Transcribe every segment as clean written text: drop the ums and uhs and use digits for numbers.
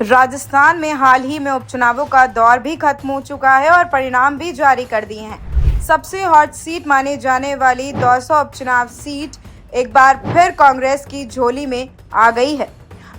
राजस्थान में हाल ही में उपचुनावों का दौर भी खत्म हो चुका है और परिणाम भी जारी कर दिए हैं। सबसे हॉट सीट माने जाने वाली दौसा उपचुनाव सीट एक बार फिर कांग्रेस की झोली में आ गई है।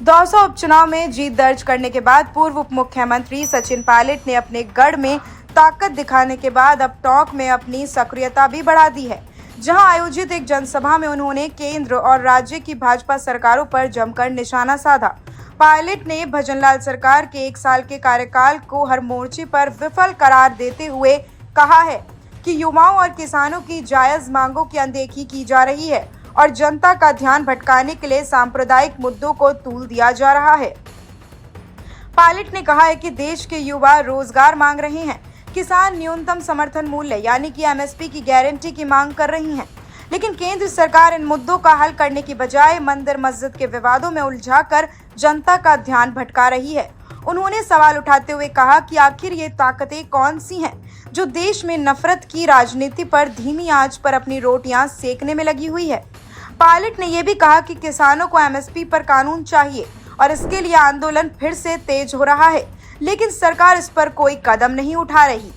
दौसा उपचुनाव में जीत दर्ज करने के बाद पूर्व उप मुख्यमंत्री सचिन पायलट ने अपने गढ़ में ताकत दिखाने के बाद अब टोंक में अपनी सक्रियता भी बढ़ा दी है, जहां आयोजित एक जनसभा में उन्होंने केंद्र और राज्य की भाजपा सरकारों पर जमकर निशाना साधा। पायलट ने भजनलाल सरकार के 1 साल के कार्यकाल को हर मोर्चे पर विफल करार देते हुए कहा है कि युवाओं और किसानों की जायज मांगों की अनदेखी की जा रही है और जनता का ध्यान भटकाने के लिए सांप्रदायिक मुद्दों को तूल दिया जा रहा है। पायलट ने कहा है कि देश के युवा रोजगार मांग रहे हैं, किसान न्यूनतम समर्थन मूल्य यानी कि एमएसपी की गारंटी की मांग कर रही हैं, लेकिन केंद्र सरकार इन मुद्दों का हल करने की बजाय मंदिर मस्जिद के विवादों में उलझाकर जनता का ध्यान भटका रही है। उन्होंने सवाल उठाते हुए कहा कि आखिर ये ताकतें कौन सी हैं जो देश में नफरत की राजनीति पर धीमी आंच पर अपनी रोटियां सेकने में लगी हुई है। पायलट ने यह भी कहा कि किसानों को एमएसपी पर कानून चाहिए और इसके लिए आंदोलन फिर से तेज हो रहा है, लेकिन सरकार इस पर कोई कदम नहीं उठा रही।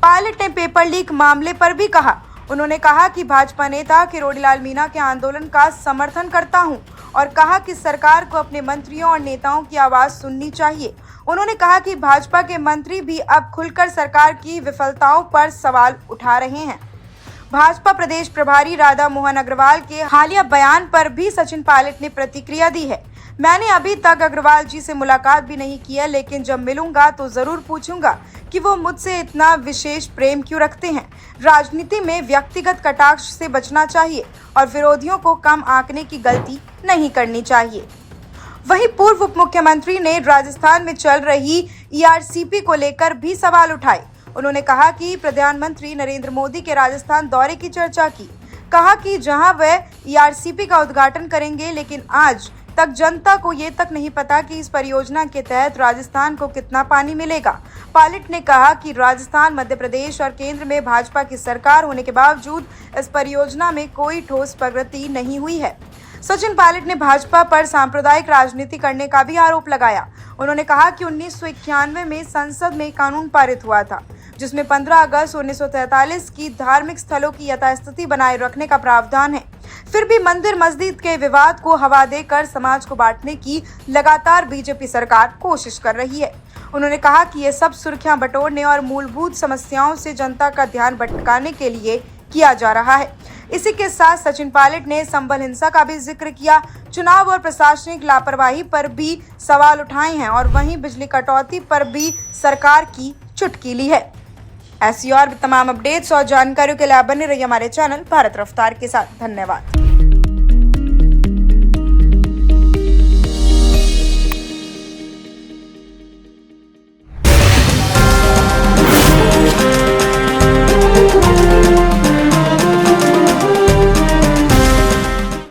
पायलट ने पेपर लीक मामले पर भी कहा। उन्होंने कहा कि भाजपा नेता किरोड़ीलाल मीणा के आंदोलन का समर्थन करता हूं और कहा कि सरकार को अपने मंत्रियों और नेताओं की आवाज सुननी चाहिए। उन्होंने कहा कि भाजपा के मंत्री भी अब खुलकर सरकार की विफलताओं पर सवाल उठा रहे हैं। भाजपा प्रदेश प्रभारी राधा मोहन अग्रवाल के हालिया बयान पर भी सचिन पायलट ने प्रतिक्रिया दी है। मैंने अभी तक अग्रवाल जी से मुलाकात भी नहीं की है, लेकिन जब मिलूंगा तो जरूर पूछूंगा कि वो मुझसे इतना विशेष प्रेम क्यों रखते हैं। राजनीति में व्यक्तिगत कटाक्ष से बचना चाहिए और विरोधियों को कम आंकने की गलती नहीं करनी चाहिए। वहीं पूर्व उप मुख्यमंत्री ने राजस्थान में चल रही ईआरसीपी को लेकर भी सवाल उठाए। उन्होंने कहा कि प्रधानमंत्री नरेंद्र मोदी के राजस्थान दौरे की चर्चा की। कहा कि जहां वह ईआरसीपी का उद्घाटन करेंगे, लेकिन आज तक जनता को ये तक नहीं पता कि इस परियोजना के तहत राजस्थान को कितना पानी मिलेगा। पायलट ने कहा कि राजस्थान, मध्य प्रदेश और केंद्र में भाजपा की सरकार होने के बावजूद इस परियोजना में कोई ठोस प्रगति नहीं हुई है। सचिन पायलट ने भाजपा पर सांप्रदायिक राजनीति करने का भी आरोप लगाया। उन्होंने कहा कि 1991 में संसद में कानून पारित हुआ था, जिसमें 15 अगस्त 1943 की धार्मिक स्थलों की यथास्थिति बनाए रखने का प्रावधान है। फिर भी मंदिर मस्जिद के विवाद को हवा देकर समाज को बांटने की लगातार बीजेपी सरकार कोशिश कर रही है। उन्होंने कहा कि ये सब सुर्खियां बटोरने और मूलभूत समस्याओं से जनता का ध्यान भटकाने के लिए किया जा रहा है। इसी के साथ सचिन पायलट ने संभल हिंसा का भी जिक्र किया। चुनाव और प्रशासनिक लापरवाही पर भी सवाल उठाए हैं और वहीं बिजली कटौती पर भी सरकार की चुटकी ली है। ऐसी और भी तमाम अपडेट्स और जानकारियों के लिए आप बने रहिए हमारे चैनल भारत रफ्तार के साथ। धन्यवाद।